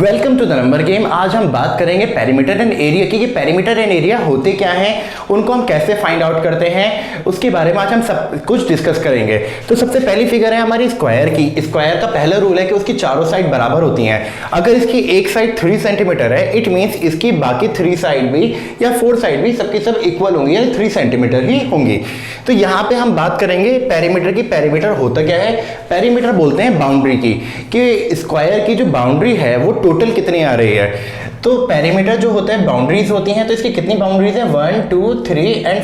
Welcome to the number game. आज हम बात करेंगे पेरीमीटर एंड एरिया की। ये पेरीमीटर एंड एरिया होते क्या हैं, उनको हम कैसे फाइंड आउट करते हैं, उसके बारे में आज हम सब कुछ डिस्कस करेंगे। तो सबसे पहली फिगर है हमारी स्क्वायर की। स्क्वायर का पहला रूल है कि उसकी चारों साइड बराबर होती हैं। अगर इसकी एक साइड 3 सेंटीमीटर है, इट मीन्स इसकी बाकी 3 साइड भी या 4 साइड भी सबकी सब इक्वल होंगी, यानी 3 सेंटीमीटर ही होंगी। तो यहाँ पे हम बात करेंगे पेरीमीटर की। पेरीमीटर होता क्या है? पेरीमीटर बोलते हैं बाउंड्री की, कि स्क्वायर की जो बाउंड्री है वो टोटल कितनी आ रही है। तो पेरीमीटर जो होता है बाउंड्रीज होती हैं, तो इसकी कितनी बाउंड्रीज है? 1 2 3 एंड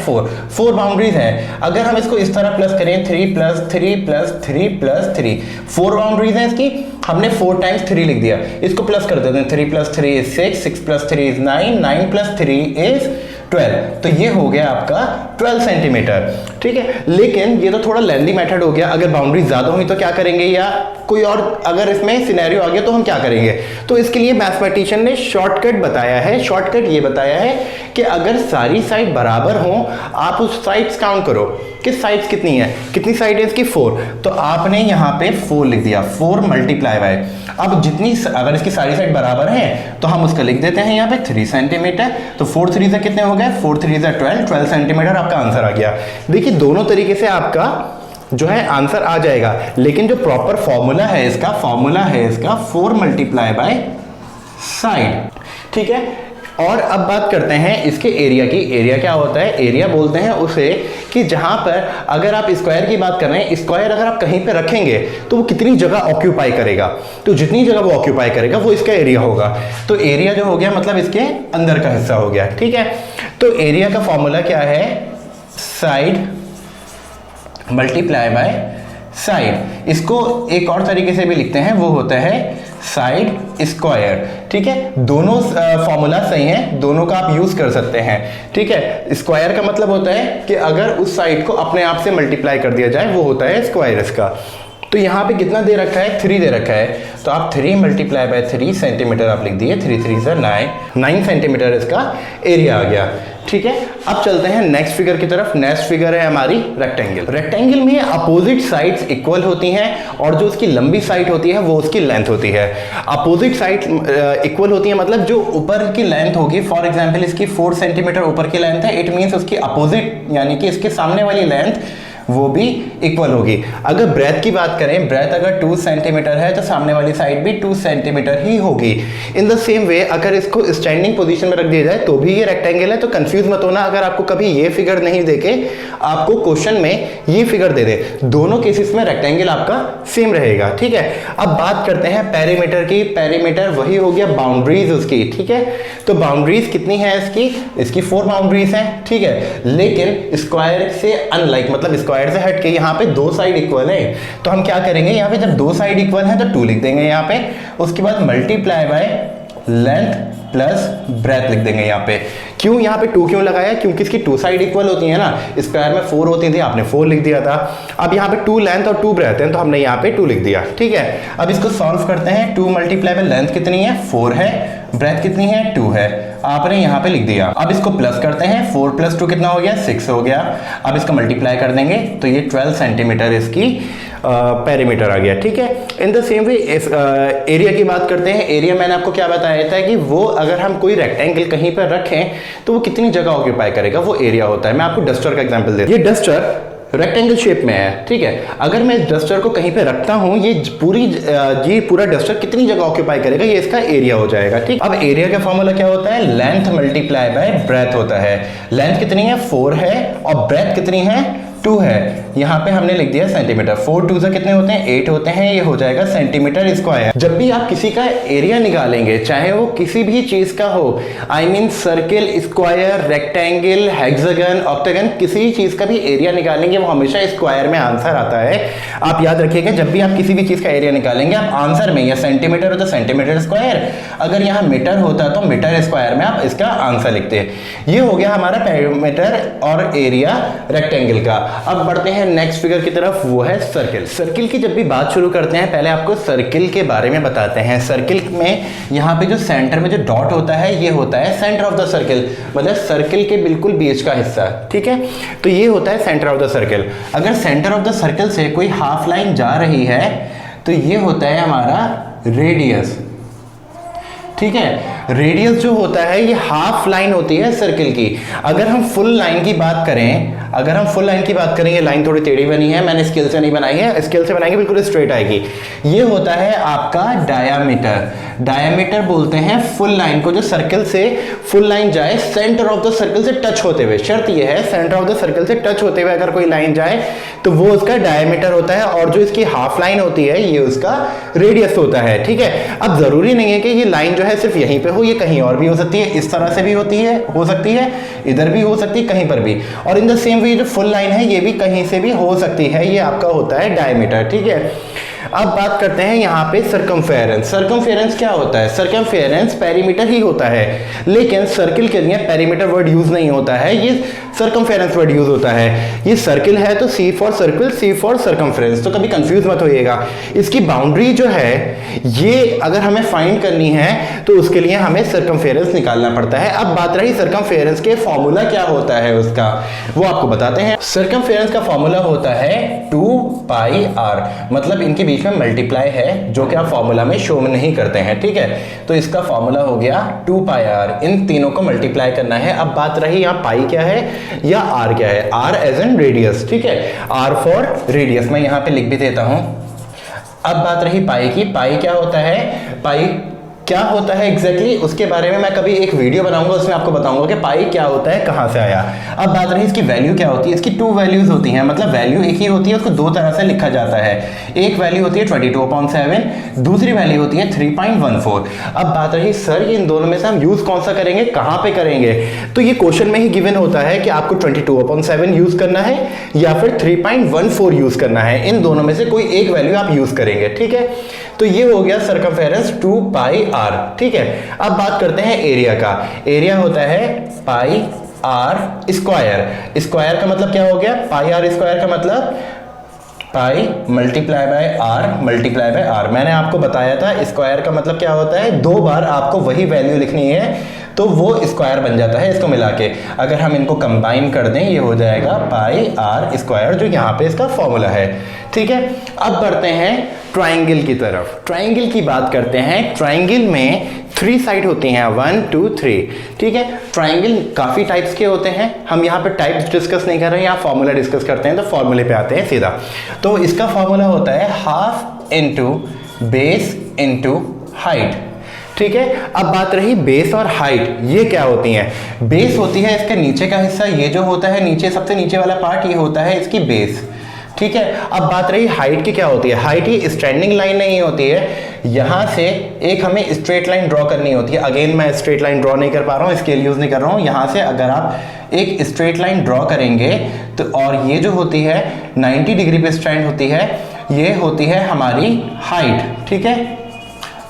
4 बाउंड्रीज हैं। अगर हम इसको इस तरह प्लस करें 3 प्लस 3 प्लस 3 प्लस 3, 4 बाउंड्रीज हैं इसकी। हमने 4 टाइम्स 3 लिख दिया, इसको प्लस कर देते हैं। 3 plus 3 is 6, 6 plus 3 is 9, 9 plus 3 is 12। तो ये हो गया आपका 12 सेंटीमीटर। ठीक है, लेकिन ये तो थोड़ा लेंथी मेथड हो गया। अगर बाउंड्री ज्यादा हुई तो क्या करेंगे, या कोई और अगर इसमें सिनेरियो आ गया तो हम क्या करेंगे? तो इसके लिए मैथमेटिशियन ने शॉर्टकट बताया है। शॉर्टकट ये बताया है कि अगर सारी साइड बराबर हो, आप उस साइड्स काउंट करो कि साइड्स कितनी है। कितनी साइड है इसकी? 4। तो आपने यहाँ पे 4 लिख दिया, 4 मल्टीप्लाई बाय। अब जितनी अगर इसकी सारी साइड बराबर है तो हम उसका लिख देते हैं यहाँ पे 3 सेंटीमीटर। तो 4 3 से कितने हो गए? 4 3 से 12 सेंटीमीटर आपका आंसर आ गया। देखिए दोनों तरीके से आपका जो है आंसर आ जाएगा, लेकिन जो प्रॉपर फॉर्मूला है इसका 4 मल्टीप्लाई बाय साइड। ठीक है, और अब बात करते हैं इसके एरिया की। एरिया क्या होता है? एरिया बोलते हैं उसे कि जहां पर अगर आप स्क्वायर की बात कर रहे हैं, स्क्वायर अगर आप कहीं पे रखेंगे तो वो कितनी जगह ऑक्यूपाई करेगा। तो जितनी जगह वो ऑक्यूपाई करेगा वो इसका एरिया होगा। तो एरिया जो हो गया मतलब इसके अंदर का हिस्सा हो गया। ठीक है, तो एरिया का फॉर्मूला क्या है? Side multiply by side. इसको एक और तरीके से भी लिखते हैं, वो होता है साइड स्क्वायर। ठीक है, दोनों फॉर्मूला सही हैं, दोनों का आप यूज कर सकते हैं। ठीक है, स्क्वायर का मतलब होता है कि अगर उस साइड को अपने आप से मल्टीप्लाई कर दिया जाए, वो होता है स्क्वायर इसका। तो यहाँ पे कितना दे रखा है? 3 दे रखा है, तो आप 3 मल्टीप्लाई बाय 3 सेंटीमीटर आप लिख दिए। 3 3 से 9 सेंटीमीटर इसका एरिया आ गया। ठीक है, अब चलते हैं नेक्स्ट फिगर की तरफ। नेक्स्ट फिगर है हमारी रेक्टेंगल। रेक्टेंगल में अपोजिट साइड्स इक्वल होती हैं और जो उसकी लंबी साइड होती है वो उसकी लेंथ होती है। अपोजिट साइड इक्वल होती है मतलब जो ऊपर की लेंथ होगी, फॉर एग्जांपल इसकी 4 सेंटीमीटर ऊपर की लेंथ है, इट मींस उसकी अपोजिट यानी कि इसके सामने वाली लेंथ वो भी इक्वल होगी। अगर ब्रेथ की बात करें, ब्रेथ अगर 2 सेंटीमीटर है तो सामने वाली साइड भी 2 सेंटीमीटर ही होगी। इन द सेम वे अगर इसको स्टैंडिंग पोजीशन में रख दिया जाए तो भी ये रेक्टेंगल है। तो कंफ्यूज मत होना अगर आपको कभी ये फिगर नहीं देके आपको क्वेश्चन में ये फिगर दे दे, दोनों केसेस में रेक्टेंगल आपका सेम रहेगा। ठीक है, अब बात करते हैं पेरीमीटर की। पेरीमीटर वही हो गया बाउंड्रीज उसकी। ठीक है, तो बाउंड्रीज कितनी है इसकी 4 बाउंड्रीज हैं। ठीक है, लेकिन स्क्वायर से अनलाइक, मतलब स्क्वायर से हट के यहाँ पे 2 साइड इक्वल है। तो हम क्या करेंगे, यहाँ पे जब 2 साइड इक्वल है तो 2 लिख देंगे यहाँ पे। उसके बाद multiply by length plus breadth लिख देंगे यहाँ पे। क्यों यहाँ पे 2 क्यों लगाया? क्योंकि इसकी 2 साइड इक्वल होती है ना। स्क्वायर में 4 होती थी, आपने 4 लिख दिया था। अब यहाँ पे 2 लेंथ और 2 ब्रेथ है तो हमने यहाँ पे 2 लिख दिया। ठीक है, अब इसको सॉल्व करते हैं। 2 मल्टीप्लाई बाय लेंथ कितनी है? 4 है। ब्रेथ कितनी है? 2 है। आपने यहाँ पे लिख दिया। अब इसको प्लस करते हैं, 4 प्लस 2 कितना हो गया? 6 हो गया। अब इसको मल्टीप्लाई कर देंगे तो ये 12 सेंटीमीटर इसकी पेरीमीटर आ गया। ठीक है, in the same way area की बात करते हैं। एरिया मैंने आपको क्या बताया था कि वो अगर हम कोई रेक्टेंगल कहीं पर रखें तो वो कितनी जगह ऑक्यूपाई करेगा, वो एरिया होता है। मैं आपको डस्टर का एग्जांपल देता हूं। ये डस्टर रेक्टेंगल शेप में है। ठीक है, अगर मैं इस डस्टर को कहीं पे रखता हूं, ये पूरा डस्टर कितनी जगह ऑक्यूपाई करेगा, ये इसका एरिया हो जाएगा। ठीक, अब एरिया का फॉर्मूला क्या होता है? लेंथ मल्टीप्लाई बाय ब्रेथ होता है। लेंथ कितनी है? 4 है और ब्रेथ कितनी है? 2 है। यहाँ पे हमने लिख दिया सेंटीमीटर। 4 2 से कितने होते हैं? 8 होते हैं। ये हो जाएगा सेंटीमीटर स्क्वायर। जब भी आप किसी का एरिया निकालेंगे, चाहे वो किसी भी चीज का हो, I mean circle, square, rectangle, hexagon, octagon, किसी चीज का भी एरिया निकालेंगे वो हमेशा स्क्वायर में आंसर आता है। आप याद रखिएगा, जब भी आप किसी भी चीज का एरिया निकालेंगे आप आंसर में या सेंटीमीटर हो तो सेंटीमीटर स्क्वायर, अगर यहाँ मीटर होता तो मीटर स्क्वायर में आप इसका आंसर लिखते हैं। ये हो गया हमारा पेरीमीटर और एरिया रेक्टेंगल का। अब बढ़ते हैं नेक्स्ट फिगर की तरफ, वो है सर्किल। सर्किल की जब भी बात शुरू करते हैं पहले आपको सर्किल के बारे में बताते हैं। सर्किल में यहाँ पे जो सेंटर में जो डॉट होता है ये होता है सेंटर ऑफ द सर्किल, मतलब सर्किल के बिल्कुल बीच का हिस्सा। ठीक है, तो ये होता है सेंटर ऑफ द सर्किल। अगर सेंटर ऑफ द सर्किल से कोई हाफ लाइन जा रही है तो ये होता है हमारा रेडियस। ठीक है। रेडियस जो होता है ये हाफ लाइन होती है सर्किल की। अगर हम फुल लाइन की बात करें, ये लाइन थोड़ी टेढ़ी बनी है, मैंने स्केल से नहीं बनाई है, स्केल से बनाएंगे बिल्कुल स्ट्रेट आएगी। ये होता है आपका डायामीटर। डायामीटर बोलते हैं फुल लाइन को, जो सर्कल से फुल लाइन जाए सेंटर ऑफ द सर्कल से टच होते हुए, शर्त ये है सेंटर ऑफ द सर्कल से टच होते हुए अगर कोई लाइन जाए तो वो उसका डायामीटर होता है, और जो इसकी हाफ लाइन होती है ये उसका रेडियस होता है। ठीक है, अब जरूरी नहीं है कि ये लाइन जो है सिर्फ यहीं पे हो, ये कहीं और भी हो सकती है, इस तरह से भी हो सकती है, इधर भी हो सकती है, कहीं पर भी। और इन द सेम वे जो फुल लाइन है ये भी कहीं से भी हो सकती है, ये आपका होता है डायमीटर। ठीक है, अब बात करते हैं यहाँ पे सर्कमफेरेंस। सर्कमफेरेंस क्या होता है? सर्कमफेरेंस पेरीमीटर ही होता है, लेकिन सर्किल के लिए पेरीमीटर वर्ड यूज नहीं होता है, ये सर्कमफेरेंस वर्ड यूज होता है। ये सर्किल है तो C for circle, C for circumference, तो कभी कंफ्यूज मत होइएगा। इसकी बाउंड्री जो है ये अगर हमें फाइंड करनी है तो उसके लिए हमें सर्कमफेरेंस निकालना पड़ता है। अब बात रही सर्कमफेरेंस के फॉर्मूला क्या होता है उसका, वो आपको बताते हैं। सर्कमफेरेंस का फॉर्मूला होता है 2 पाई r, मतलब इनके बीच में मल्टीप्लाई है जो कि आप फॉर्मूला में शो नहीं करते हैं। ठीक है, तो इसका फॉर्मूला हो गया 2 पाई r, इन तीनों को मल्टीप्लाई करना है। अब बात रही यहाँ पाई क्या है या r क्या है, r एज एन रेडियस। ठीक है, r फॉर रेडियस, मैं यहाँ पे लिख भी देता हूं। अब बात रही पाई की, पाई क्या होता है, पाई क्या होता है एग्जैक्टली उसके बारे में मैं कभी एक वीडियो बनाऊंगा, उसमें आपको बताऊंगा कि पाई क्या होता है, कहां से आया। अब बात रही इसकी वैल्यू क्या होती है, इसकी 2 वैल्यूज होती हैं, मतलब वैल्यू एक ही होती है, उसको 2 तरह से लिखा जाता है। एक वैल्यू होती है 22/7, दूसरी वैल्यू होती है 3.14। अब बात रही सर ये इन दोनों में से हम यूज कौन सा करेंगे, कहां पे करेंगे, तो ये क्वेश्चन में ही गिवन होता है कि आपको 22/7 यूज करना है या फिर 3.14 यूज करना है, इन दोनों में से कोई एक वैल्यू आप यूज करेंगे। ठीक है, तो ये हो गया सर्कमफेरेंस 2 पाई r। ठीक है, अब बात करते हैं एरिया का। एरिया होता है पाई r स्क्वायर। स्क्वायर का मतलब क्या हो गया, पाई r स्क्वायर का मतलब पाई multiply by r multiply by r। मैंने आपको बताया था स्क्वायर का मतलब क्या होता है, 2 बार आपको वही वैल्यू लिखनी है तो वो स्क्वायर बन जाता है इसको मिला के। अगर हम इनको कंबाइन कर दें ये हो जाएगा पाई r स्क्वायर, जो यहाँ पे इसका फॉर्मूला है। ठीक है, अब बढ़ते हैं ट्राइंगल की तरफ। ट्राइंगल की बात करते हैं। ट्राइंगल में 3 साइड होती हैं, 1 2 3। ठीक है, ट्राइंगल काफ़ी टाइप्स के होते हैं, हम यहाँ पे टाइप्स डिस्कस नहीं कर रहे हैं, यहाँ फॉर्मूला डिस्कस करते हैं, तो फॉर्मूले पे आते हैं सीधा। तो इसका फॉर्मूला होता है half into base into height. ठीक है, अब बात रही बेस और हाइट, ये क्या होती हैं। बेस होती है इसके नीचे का हिस्सा, ये जो होता है नीचे सबसे नीचे वाला पार्ट, ये होता है इसकी बेस। ठीक है, अब बात रही हाइट की, क्या होती है हाइट, ये स्टैंडिंग लाइन नहीं होती है, यहां से एक हमें स्ट्रेट लाइन ड्रॉ करनी होती है। अगेन मैं स्ट्रेट लाइन ड्रॉ नहीं कर पा रहा हूँ, स्केल यूज नहीं कर रहा हूँ। यहां से अगर आप एक स्ट्रेट लाइन ड्रॉ करेंगे तो, और ये जो होती है 90 डिग्री पे स्टैंड होती है, ये होती है हमारी हाइट। ठीक है,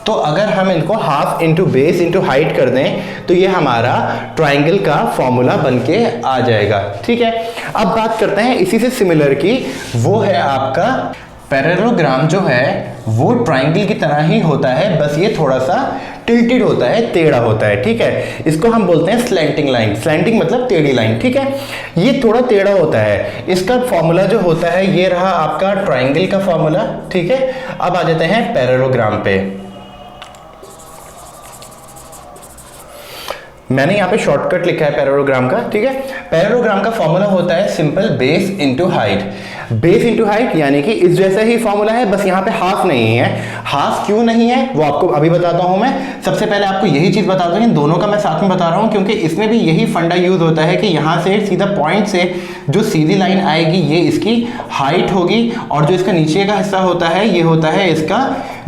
तो अगर हम इनको half into base into height कर दें तो ये हमारा ट्राइंगल का फॉर्मूला बनके आ जाएगा। ठीक है, अब बात करते हैं इसी से सिमिलर की, वो है आपका पैरेललोग्राम। जो है वो ट्राइंगल की तरह ही होता है, बस ये थोड़ा सा टिल्टेड होता है, टेढ़ा होता है। ठीक है, इसको हम बोलते हैं स्लैंटिंग लाइन। स्लैंटिंग मतलब टेढ़ी लाइन। ठीक है, ये थोड़ा टेढ़ा होता है। इसका फॉर्मूला जो होता है ये रहा आपका ट्राइंगल का फॉर्मूला। ठीक है, अब आ जाते हैं पैरेललोग्राम पे। मैंने यहाँ पे शॉर्टकट लिखा है पैरेललोग्राम का। ठीक है, पैरेललोग्राम का फॉर्मूला होता है simple base into height. Base into height यानी कि इस जैसा ही फॉर्मूला है, बस यहाँ पे हाफ नहीं है। हाफ क्यों नहीं है वो आपको अभी बताता हूं मैं। सबसे पहले आपको यही चीज बताता हूँ, इन दोनों का मैं साथ में बता रहा हूँ क्योंकि इसमें भी यही फंडा यूज होता है कि यहाँ से सीधा पॉइंट से जो सीधी लाइन आएगी ये इसकी हाइट होगी, और जो इसका नीचे का हिस्सा होता है ये होता है इसका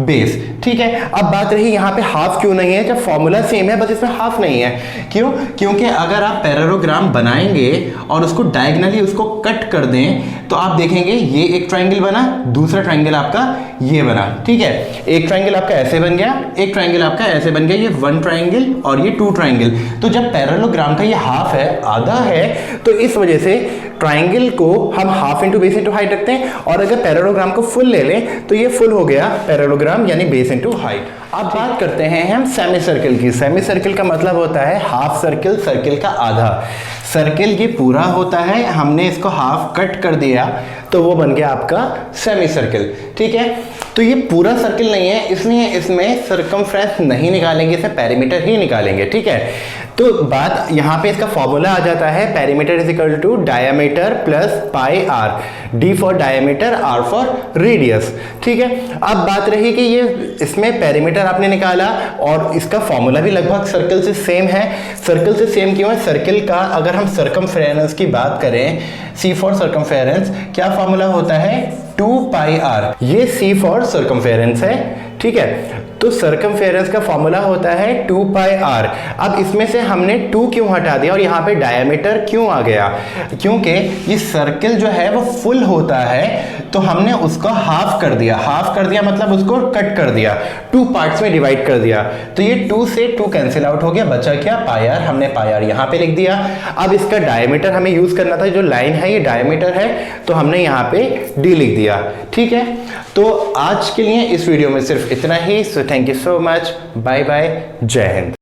बेस। ठीक है, अब बात रही यहाँ पे हाफ क्यों नहीं है, जब फॉर्मूला सेम है बस इसमें हाफ नहीं है। क्यों? क्योंकि अगर आप पैरेललोग्राम बनाएंगे और उसको डायगोनली उसको कट कर दें तो आप देखेंगे ये एक ट्राइंगल बना, दूसरा ट्राइंगल आपका ये बना। ठीक है, एक ट्राइंगल आपका ऐसे बन गया, एक ट्राइंगल आपका ऐसे बन गया, ये 1 ट्राइंगल और ये 2 ट्राइंगल। तो जब पैरेललोग्राम का ये हाफ है, आधा है, तो इस वजह से ट्राइंगल को हम half into base into height रखते हैं, और अगर पैरेललोग्राम को फुल ले लें तो ये फुल हो गया पैरेललोग्राम यानी बेस इंटू हाइट। अब बात करते हैं हम सेमी सर्कल की। सेमी सर्कल का मतलब होता है हाफ सर्कल, सर्कल का आधा। सर्कल ये पूरा होता है, हमने इसको हाफ कट कर दिया तो वो बन गया आपका सेमी सर्कल। ठीक है, तो ये पूरा सर्कल नहीं है, इसलिए इसमें सर्कमफ्रेंस नहीं निकालेंगे, इसे पेरीमीटर ही निकालेंगे। ठीक है, तो बात यहाँ पे इसका फॉर्मूला आ जाता है, perimeter is equal to diameter plus pi R, D for diameter, R for radius. ठीक है, अब बात रही कि ये इसमें पेरीमीटर आपने निकाला और इसका फॉर्मूला भी लगभग सर्कल से सेम है। सर्कल से सेम क्यों है? सर्कल का अगर हम सर्कमफेरेंस की बात करें, सी फॉर सर्कमफेरेंस, क्या फॉर्मूला होता है? 2 पाई आर। ये सी फॉर सर्कमफेरेंस है। ठीक है, तो सर्कमफेरेंस का फॉर्मूला होता है 2 पाई आर। अब इसमें से हमने 2 क्यों हटा दिया और यहाँ पे डायमीटर क्यों आ गया? क्योंकि ये सर्कल जो है वो फुल होता है, तो हमने उसको हाफ कर दिया। हाफ कर दिया मतलब उसको कट कर दिया, 2 पार्ट्स में डिवाइड कर दिया। तो ये 2 से 2 कैंसिल आउट हो गया, बचा क्या? पाई आर। हमने पाई आर यहाँ पे लिख दिया। अब इसका डायमीटर हमें यूज करना था, जो लाइन है ये डायमीटर है, तो हमने यहाँ पे डी लिख दिया। ठीक है, तो आज के लिए इस वीडियो में सिर्फ इतना ही। So thank you so much, bye bye, जय हिंद।